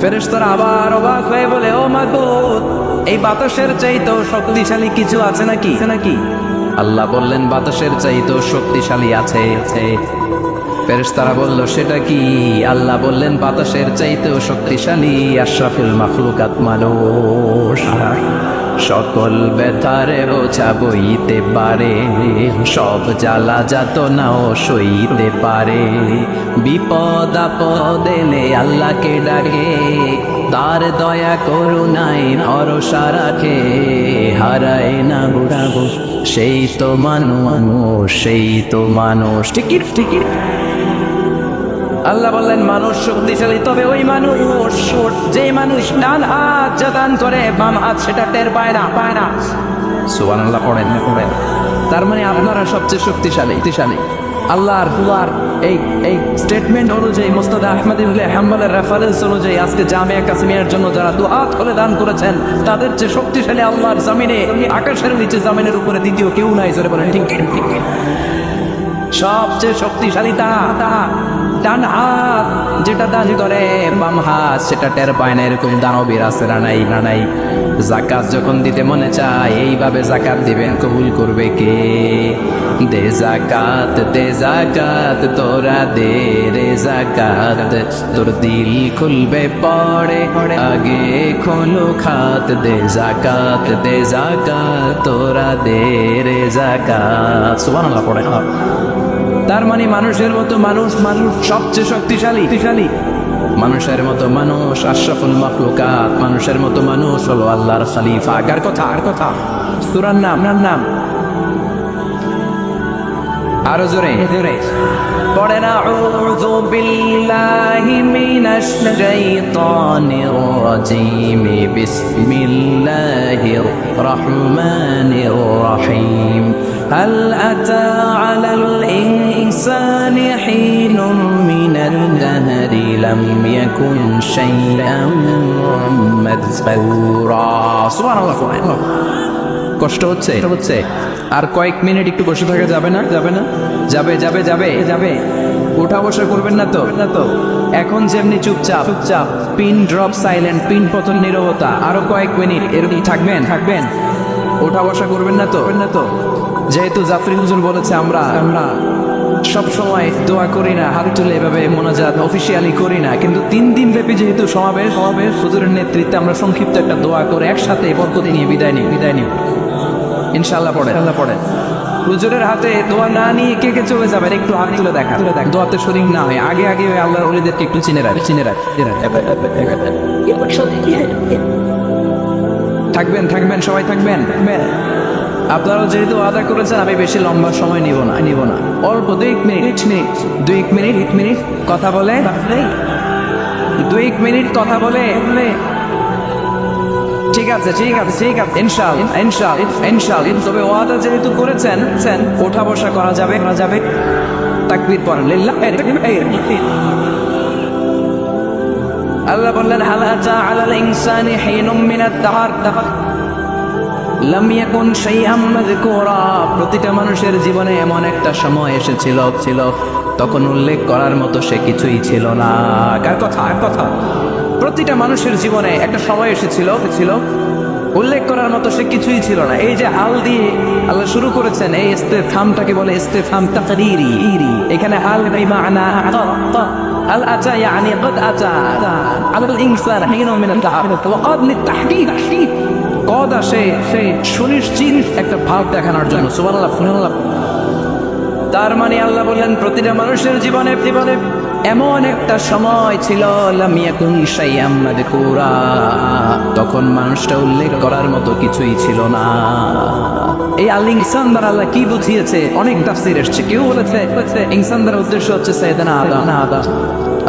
ফেরেশতারা আবার অবাক হয়ে বলে, ও মাবুদ, এই বাতাসের চাইতেও শক্তিশালী কিছু আছে নাকি? আল্লাহ বললেন, বাতাসের চাইতেও শক্তিশালী আছে। ফেরেশতারা বলল, সেটা কি? আল্লাহ বললেন, বাতাসের চাইতেও শক্তিশালী আশরাফুল মাখলুকাত মানুষ। সকল ব্যথারে বোঝা বইতে পারে, সব জ্বালা যাতনাও সইতে পারে। বিপদ আপদ এলে আল্লাহকে ডাকে, তার দয়া করুণায় ভরসা রাখে। হারায় না বুড়াবো, সেই তো মানুষ। ঠিক। আল্লাহ বললেন, মানুষ শক্তিশালী, তবে ওই মানুষ যে মানুষ ডান হাত যা দান করে, বাম হাত সেটা টের পায় না। সুবহানাল্লাহ পড়েন। তার মানে আপনারা সবচেয়ে শক্তিশালী। আল্লাহর এই স্টেটমেন্ট অনুযায়ী, মুসনাদ আহমদ ইবনে হাম্বলের রেফারেন্স অনুযায়ী, আজকে জামিয়া কাসিমিয়ার জন্য যারা দুহাত খুলে দান করেছেন, তাদের যে শক্তিশালী আল্লাহর জমিনে, আকাশের নিচে জমিনের উপরে দ্বিতীয় কেউ নাই। জোরে বলেন ঠিক। সবচেয়ে শক্তিশালী ডান হাত যেটা দান করে, বাম হাত সেটা টের পায় না। এরকম দানবীর আছে না নাই? যাকাত যখন দিতে মনে চায়, এইভাবে যাকাত দিবেন, কবুল করবে কে? দে যাকাত তোরা দে রে যাকাত, তোর দিল খুলবে পড়ে আগে খোলো খাত। দে যাকাত তোরা দে রে যাকাত। সুবহানাল্লাহ পড়ে। তার মানে মানুষের মতো মানুষ সবচেয়ে শক্তিশালী। মানুষের মতো মানুষ আশরাফুল মাখলুকাত। মানুষের মতো মানুষ হলো আল্লাহর খলিফা। আর কথা সূরার নাম আরো জোরে জোরে পড়েন আউযু বিল্লাহি মিনাশ শাইতানির রাজীম বিসমিল্লাহির রহমানির রহিম হাল আতা আলাল ইনসানি হিনুম মিনাল দাহরি লাম ইয়াকুন শাইআন মাযকুরা সুবহানাল্লাহ সুবহানাল্লাহ কষ্ট হচ্ছে আর কয়েক মিনিট একটু বসে থাকা যাবে না যাবে না যাবে যাবে যাবে যাবে উঠা বসা করবেন না তো এখন যেমনি চুপচাপ চুপচাপ পিন ড্রপ সাইলেন্ট পিন পতন নীরবতা আরো কয়েক মিনিট এরকম থাকবেন উঠা বসা করবেন না তো যেহেতু জাফরি হুজুর বলেছে আমরা সব সময় দোয়া করি না হাত তুলে এভাবে মোনাজাত অফিসিয়ালি করি না কিন্তু 3 দিন ব্যাপী যেহেতু সমাবেশ হুজুরের নেতৃত্বে আমরা সংক্ষিপ্ত একটা দোয়া করে একসাথে বরকত নিয়ে বিদায় নিই ইনশাআল্লাহ পড়ে হুজুরের হাতে দোয়া না নিয়ে কে চলে যাবেন একটু হাত তুলে দেখা দোয়াতে শরীক না হয় আগে ওই আল্লাহর ওলিদেরকে একটু চিনে রাখ থাকবেন সবাই থাকবেন আপনারা যেহেতু আদা করেছেন আমি বেশি লম্বা সময় নিব না অল্প 2 মিনিট কথা বলে 2 মিনিট কথা বলে ঠিক আছে ইনশাআল্লাহ তবে ওয়াদা যেহেতু করেছেন ওঠা বসা করা যাবে তাকবীর পড়েন লিল্লাহির আল্লাহ বললেন হাল আতা আলাল ইনসানি হিনুম মিনাদ দাহর লাম ইয়াকুন শাইআম মাযকুরা প্রতিটা মানুষের জীবনে এমন একটা সময় এসেছিল তখন উল্লেখ করার মতো সে কিছুই ছিল না কার কথা প্রতিটা মানুষের জীবনে একটা সময় এসেছিল উল্লেখ করার মতো সে কিছুই ছিল না এই যে হাল দিয়ে আল্লাহ শুরু করেছেন এই ইস্তেফহামটাকে বলে ইস্তেফহাম তাকরীরি এখানে হাল বিমানা হাল আতা ইয়ানি قد আতা আলাল ইনসান হিনুম মিনাদ দাহর ওয়া قد লিতাহদীদ কদ আসে সুনিশ্চিত একটা ভাব দেখানোর জন্য সুবহানাল্লাহ তার মানে আল্লাহ বললেন প্রতিটা মানুষের জীবনে এমন একটা সময় ছিল লাম ইয়াকুন শাইআম মাযকুরা তখন মানুষটা উল্লেখ করার মতো কিছুই ছিল না এই আল ইনসান দ্বারা আল্লাহ কি বুঝিয়েছে অনেক তাফসীর এসেছে কেউ বলেছে ইনসান দ্বারা উদ্দেশ্য হচ্ছে সাইয়েদনা আদম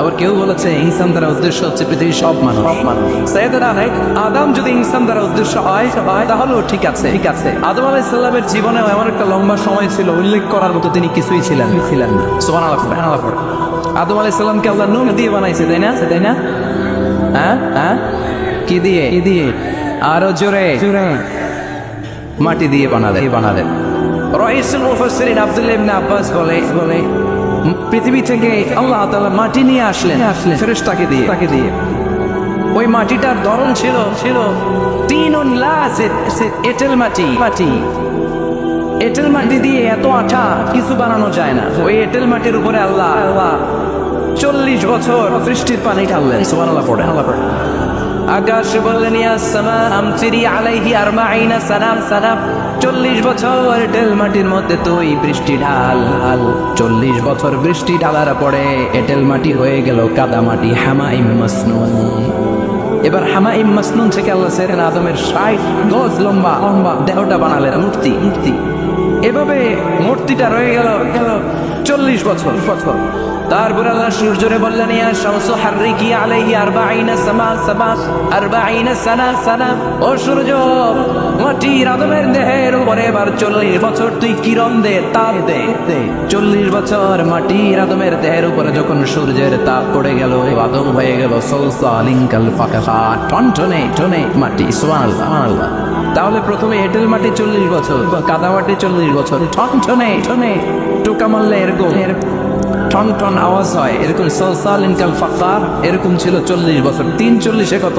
আবার কেউ বলেছে ইনসান দ্বারা উদ্দেশ্য হচ্ছে পৃথিবীর সব মানুষ সাইয়েদনা আদম যদি ইনসান দ্বারা উদ্দেশ্য হয় তাহলেও ঠিক আছে আদম আলাইহিস সালামের জীবনেও এমন একটা লম্বা সময় ছিল উল্লেখ করার মতো তিনি কিছুই ছিলেন না সুবহানাল্লাহ আদম আলাইহিস সালামকে আল্লাহ নূর দিয়ে বানাইছে তাই না হ্যাঁ কি দিয়ে আরো জোরে মাটি দিয়ে বানালেন রাইসুল মুফাসসিরিন আব্দুল্লাহ ইবনে আব্বাস বলে পৃথিবী থেকে আল্লাহ তাআলা মাটি নিয়ে আসলেন ফেরেশতাকে দিয়ে ওই মাটিটার ধরন ছিল তিনুন লাসিদ এঁটেল মাটি দিয়ে এত আঠা কিছু বানানো যায় না ওই এঁটেল মাটির উপরে আল্লাহ 40 বছর বৃষ্টির পানি ঢাললেন সুবহানাল্লাহ পড়ে আকাশ বললেন ইয়া সামা আমতিরি আলাইহি 40 সানা 40 বছর এঁটেল মাটির মধ্যে তুই বৃষ্টি ঢাল 40 বছর বৃষ্টি ঢালার পরে এঁটেল মাটি হয়ে গেল কাদা মাটি হামাইম মাসনুন এবার হামাইম মাসনুন থেকে আল্লাহ ছেড়েন আদমের 60 গজ লম্বা দেহটা বানালেন মূর্তি এভাবে মূর্তিটা রয়ে গেল 40 বছর তারপর আল্লাহ সূর্যরে বললেন ইয়া শামসু হাররিকি আলাইহি 40 সানা ও সূর্য মাটির আদমের দেহের উপরে এবার 40 বছর তুই কিরণ দে তাপ দে 40 বছর মাটির আদমের দেহের উপরে যখন সূর্যের তাপ পড়ে গেল আদম হয়ে গেল সলসালিন কাল ফাকাহা টনটনে মাটি সুবহানাল্লাহ তাহলে প্রথমে এঁটেল মাটি 40 বছর কাদা মাটি 40 বছর টনটনে টোকা মারলে এরকম টন আওয়াজ হয় এরকম সলসালিন কাল ফাকার এরকম ছিল 40 বছর 3 কত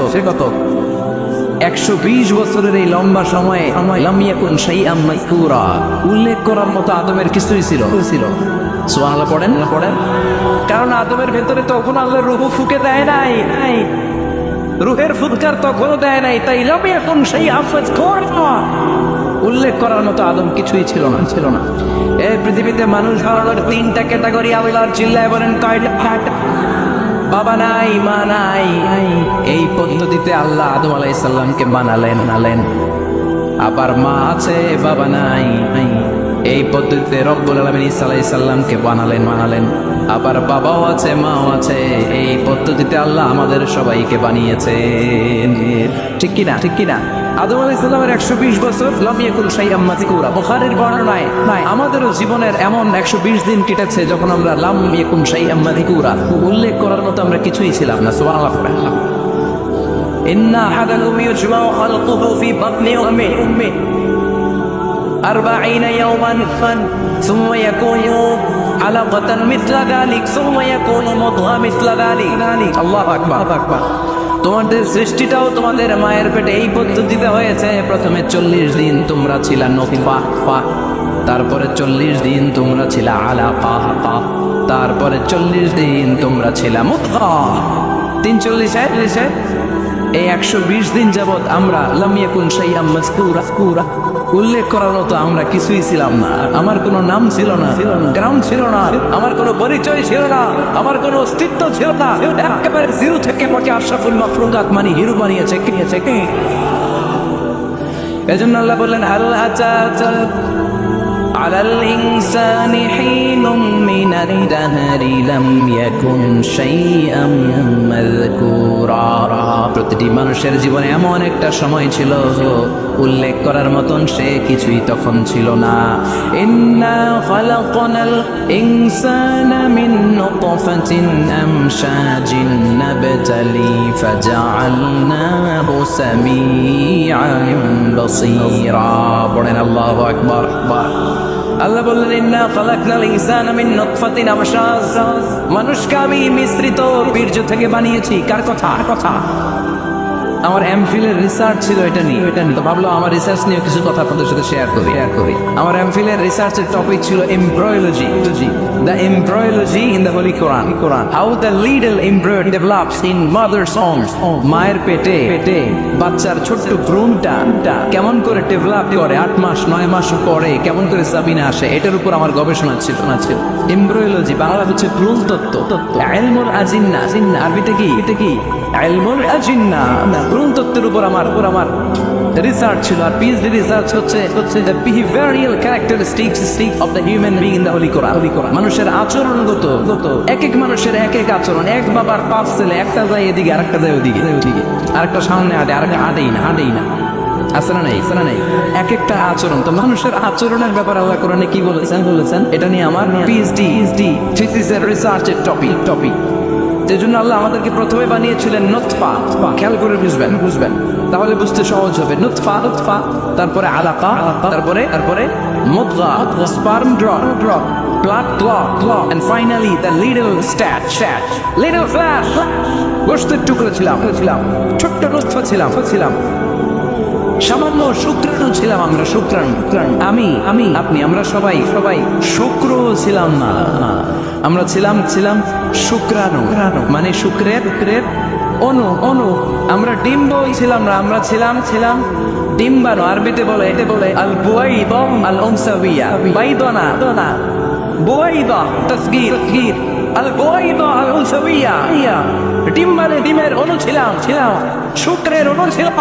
120 বছরের এই লম্বা সময়ে লাম ইয়াকুন শাইআম মাযকুরা উল্লেখ করার মতো আদমের কিছুই ছিল সুবহানাল্লাহ পড়েন কারণ আদমের ভেতরে তখন আল্লাহ রূহ ফুঁকে দেয় নাই রূহের ফুৎকার তখনও দেয় নাই তাই লাম ইয়াকুন শাইআম মাযকুরা উল্লেখ করার মতো আদম কিছুই ছিল না এই পৃথিবীতে মানুষ হওয়ার 3টা ক্যাটাগরি আল্লাহর চিল্লায় বলেন কয়টা বাবা নাই মা নাই এই পদ্ধতিতে আল্লাহ আদম আলাইহিস সালামকে বানালেন আবার মা আছে বাবা নাই এই পদ্ধতিতে রব্বুল আলামিন ঈসা আলাইহিস সালামকে বানালেন। আবার বাবাও আছে, মাও আছে। এই পদ্ধতিতে আল্লাহ আমাদের সবাইকে বানিয়েছেন। ঠিক কিনা? আদম আলাইহিস সালামের 120 বছর লাম ইয়াকুন শাইআম মাযকুরা। বুখারীর বর্ণনায় আমাদেরও জীবনের এমন 120 দিন কেটেছে যখন আমরা লাম ইয়াকুন শাইআম মাযকুরা, উল্লেখ করার মতো আমরা কিছুই ছিলাম না। সুবহানাল্লাহ। ইন্না আহাদাকুম ইউজমাউ খালকুহু ফি বাতনি উম্মি 40 ইয়াওমান সুম্মা ইয়াকুনু আলাকাতান মিসলা যালিক সুম্মা ইয়াকুনু মুদগা মিসলা যালিক। আল্লাহু আকবার। তোমাদের সৃষ্টিটাও তোমাদের মায়ের পেটে এই পদ্ধতিতে হয়েছে। প্রথমে 40 দিন তোমরা ছিলা নতফা, তারপরে 40 দিন তোমরা ছিলা আলাকা, তারপরে 40 দিন তোমরা ছিলা মুদগা। 340 এই 120 দিন যাবত আমরা লাম ইয়াকুন শাইআম মাযকুরা, উল্লেখ করার মতো আমরা কিছুই ছিলাম না। আমার কোনো নাম ছিল না, গ্রাম ছিল না, আমার কোনো পরিচয় ছিল না, আমার কোনো অস্তিত্ব ছিল না। একেবারে জিরো থেকে মোটে আশরাফুল মাখলুকাত মানে হিরো বানিয়েছে কে। এজন্য আল্লাহ বললেন হাল আতা আলাল ইনসানি হিনুম মিনাদ দাহরি লাম ইয়াকুন শাইআম মাযকুরা। প্রতিটি মানুষের জীবনে এমন একটা সময় ছিল উল্লেখ করার মতন সে কিছুই তখন ছিল না। ইন্না খালাকনাল ইনসানা মিন নুতফাতিন আমশাজিন নাবতালি ফাজআলনাহু সামিআন বাসীরা। পড়েন আল্লাহু আকবার। আল্লাহ বললেন ইন্না খালাকনাল ইনসানা মিন নুতফাতিন আমশাজ, মানুষকে আমি মিশ্রিত বীর্য থেকে বানিয়েছি। কার কথা? আমার এমফিলের রিসার্চ ছিল এটা নিয়ে, তো ভাবলো আমার রিসার্চ নিয়ে কিছু কথা আপনাদের সাথে শেয়ার করি। আমার এমফিলের রিসার্চের টপিক ছিল embryology, the embryology in the holy Quran. How the little embryo develops in mother's womb. মায়ের পেটে বাচ্চার ছোট্ট ভ্রূণটা কেমন করে ডেভেলপ করে, 8 মাস 9 মাস পরে কেমন করে সাবিনা আসে, এটার উপর আমার গবেষণা ছিল। এমব্রয়োলজি বাংলা হচ্ছে ভ্রূণ তত্ত্ব। ইলমুল আজিন্না, আরবিতে কি ইলমুল আজিন্না, ভ্রূণ তত্ত্বের উপর আমার রিসার্চ ছিল। আর পিএইচডি রিসার্চ হচ্ছে the behavioural characteristics of the human being in the holy Quran. মানুষের আচরণগত, এক মানুষের এক আচরণ। এক বাবার 5 ছেলে, একটা যায় এদিকে আরেকটা যায় ওদিকে, আরেকটা সামনে হাঁটে, আরেকটা হাঁটেই না। আছে না নাই? এক একটা আচরণ। তো মানুষের আচরণের ব্যাপারে আল্লাহ কোরআনে কি বলেছেন এটা নিয়ে আমার পিএইচডি থিসিসের রিসার্চের টপিক। সেজন্য আল্লাহ আমাদেরকে প্রথমে বানিয়েছিলেন নুতফা। খেয়াল করে বুঝবেন, তাহলে বুঝতে সহজ হবে। নুতফা, তারপরে আলাকা, তারপরে মুদগা, sperm drop, blood clot, and finally the little flash, গোশতের টুকরো ছিলাম, ছোট্ট নুতফা ছিলাম, সামান্য শুক্রাণু ছিলাম আমরা। শুক্রাণু, আমি, আপনি, আমরা সবাই শুক্র ছিলাম না। আমরা ছিলাম শুক্রাণু, মানে শুক্রের অনু। আমরা ডিম্ব ছিলাম না, আমরা ছিলাম ডিম্বাণু। আরবিতে বলে আল বুয়াইদা আল উনসাবিয়া, বাইদানা বুয়াইদা তাসগীর, আল বুয়াইদা আল উনসাবিয়া, ডিমের অনু ছিলাম, শুক্রের অনু ছিলাম।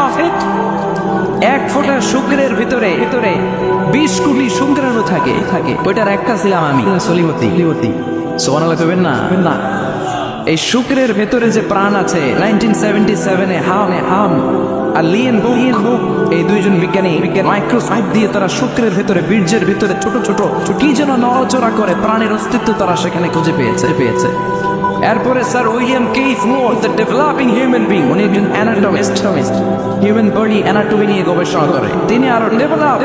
এক ফোঁটা শুক্রের ভিতরে 20 কোটি শুক্রাণু থাকে। ওইটার একটা ছিলাম আমি, সলিমতি। সুবহানাল্লাহ কইবেন না? এই শুক্রের ভেতরে যে প্রাণ আছে, 1977 হাম আর লিয়েন বুক, এই দুইজন বিজ্ঞানী মাইক্রোস্কোপ দিয়ে তারা শুক্রের ভেতরে, বীর্যের ভিতরে ছোট কি যেন নড়াচড়া করে, প্রাণের অস্তিত্ব তারা সেখানে খুঁজে পেয়েছে। এরপরে sir William Keith Moore, the developing human being, উনি একজন অ্যানাটমিস্ট, হিউম্যান বডি অ্যানাটমি নিয়ে গবেষণা করে। তিনি আরো ডেভেলপ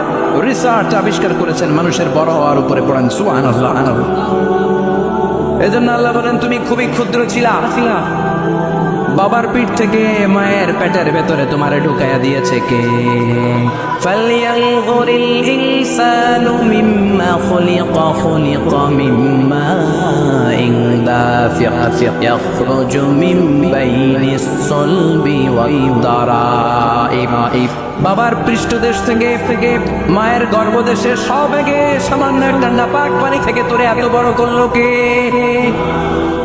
রিসার্চ আবিষ্কার করেছেন মানুষের বড় হওয়ার উপরে। পড়েন সুবহানাল্লাহ। এজন্য আল্লাহ বলেন তুমি খুবই ক্ষুদ্র ছিলা, বাবার পিঠ থেকে মায়ের পেটের ভেতরে তোমারে ঢুকাইয়া দিয়েছে কে? ফালইয়ানযুরিল ইনসানু মিম্মা খুলিকা মিম্মা দাফিক ইয়াখরুজু মিন বাইনিস সালবি ওয়াদ দারাইব। বাবার পৃষ্ঠদেশ থেকে মায়ের গর্ভদেশে সবেগে সামান্য একটা নাপাক পানি থেকে তোরে এত বড় করলো কে?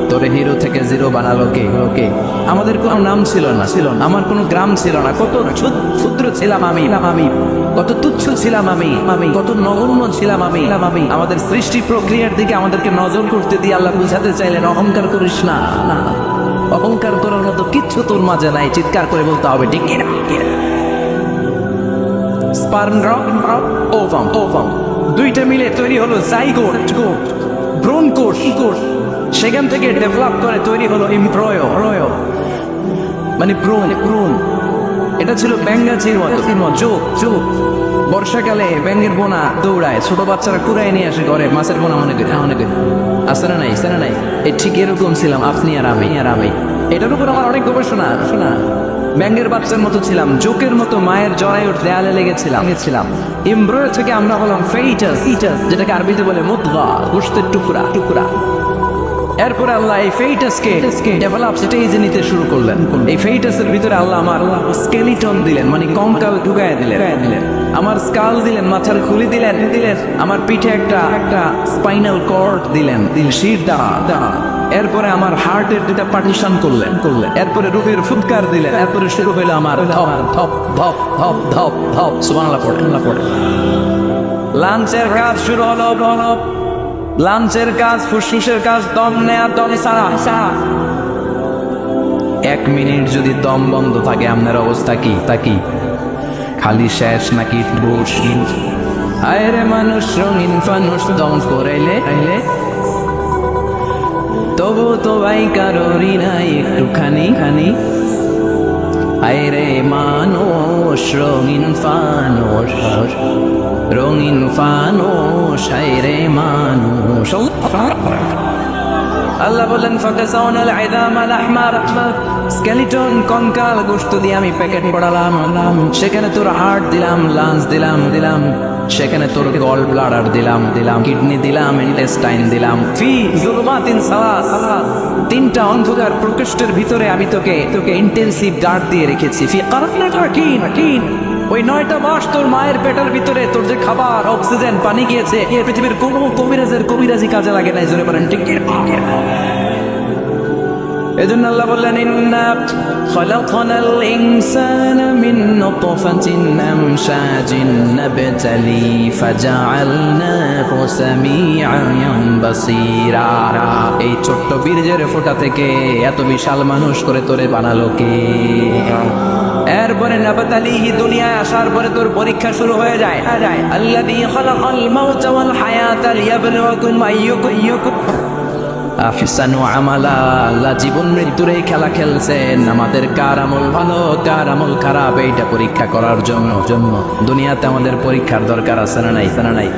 তোরে হিরো থেকে জিরো বানালো কে? আমাদের কোনো নাম ছিল না, আমার কোনো গ্রাম ছিল না, কত ক্ষুদ্র ছিলাম আমি। কত তুচ্ছ ছিলাম আমি কত নগণ্য ছিলাম আমি আমাদের সৃষ্টি প্রক্রিয়ার দিকে আমাদেরকে নজর করতে দিয়ে আল্লাহ বুঝাতে চাইলেন অহংকার করিস না। অহংকার করার মতো কিচ্ছু তোর মাঝে নাই, চিৎকার করে বলতে হবে ঠিক কিনা। স্পার্ম ওভাম দুইটা মিলে তৈরি হলো জাইগোট, ভ্রূণ কোষ, সেখান থেকে ডেভেলপ করে তৈরি হলো এমব্রয়ো, মানে ভ্রূণ। এটা ছিল ব্যাঙ্গাচির চোখ। বর্ষাকালে ব্যাঙ্গের বোনা দৌড়ায়, ছোট বাচ্চারা কুড়ায় নিয়ে আসে ঘরে, মাছের বোনা মনে করে আসে না নাই। এই ঠিক এরকম ছিলাম আপনি আর আমি। এটার উপর আমার অনেক গবেষণা শোনা। ব্যাঙ্গের বাচ্চার মতো ছিলাম, জোকের মতো মায়ের জরায়ুর দেয়ালে লেগেছিলাম। এমব্রয়ো থেকে আমরা হলাম ফেইটাস, যেটাকে আরবিতে বলে মুদগা, গোশতের টুকরা। এরপরে আল্লাহ এই ফেইটাসকে ডেভেলপ স্টেজে নিতে শুরু করলেন। এই ফেইটাসের ভিতরে আল্লাহ আমার স্কেলিটন দিলেন, মানে কঙ্কাল ঢুকায় দিলেন। আমার স্কাল দিলেন, মাথার খুলি দিলেন। আমার পিঠে একটা স্পাইনাল কর্ড দিলেন, শির দা। এরপরে আমার হার্টের দুটা পার্টিশন করলেন। এরপরে রুহের ফুৎকার দিলেন। এরপরে শুরু হইলো আমার ধপ ধপ। সুবহানাল্লাহ পড়ে। লাঞ্চের কাজ শুরু হলো। লাঞ্চের কাজ, ফুসফুসের কাজ, দম নেয়া, দম সারা। 1 মিনিট যদি দম বন্ধ থাকে আপনার অবস্থা কি? খালি শেষ নাকি বুশ? আরে মানুষ রঙিন ফানুষ দম করাইলে তবু তো ভাই কারোরই নাই একটুখানি। আরে মানুষ রঙিন ফানুষ, আরে মানুষ। আল্লাহ বললেন ফাকাসাউনাল ইদামাল আহমার, স্কেলিটন কঙ্কাল গোশত দিয়ে আমি প্যাকেট পড়ালাম। সেখানে তোর হার্ট দিলাম, লাঞ্চ দিলাম, সেখানে তোর গল ব্লাডার দিলাম, কিডনি দিলাম, ইন্টেস্টাইন দিলাম। ফি যুলুমাতিন সালাস, 3টা অন্ধকার প্রকোষ্ঠের ভিতরে আমি তোকে ইন্টেনসিভ গার্ড দিয়ে রেখেছি। ফি কারাফিনা রাকিন, ওই 9টা মাস তোর মায়ের পেটের ভিতরে তোর যে খাবার, অক্সিজেন, পানি গিয়েছে, এই পৃথিবীর কোনো কবিরাজি কাজে লাগে নাই। জোরে বলেন ঠিক কি? এজন্য আল্লাহ বললেন ইন্না খালাকনাল ইনসানা মিন নুতফাতিন আমশাজিন নাবতালি ফাজআলনাহু সামিআন বাসীরা। এই ছোট্ট বীর্যের ফোঁটা থেকে এত বিশাল মানুষ করে তোরে বানালো কে? এরপরে নাবতালিহি, দুনিয়ায় আসার পরে তোর পরীক্ষা শুরু হয়ে যায়। আল্লাযী খালাকাল মাউতা ওয়াল হায়াতা লিয়াবলুয়াকুম আইয়ুকুম আহসানু আমালা। আল্লাহ জীবন মৃত্যুর এই খেলা খেলছেন, আমাদের কার আমল ভালো কার আমল খারাপ এইটা পরীক্ষা করার জন্য। দুনিয়াতে আমাদের পরীক্ষার দরকার আছে না নাই?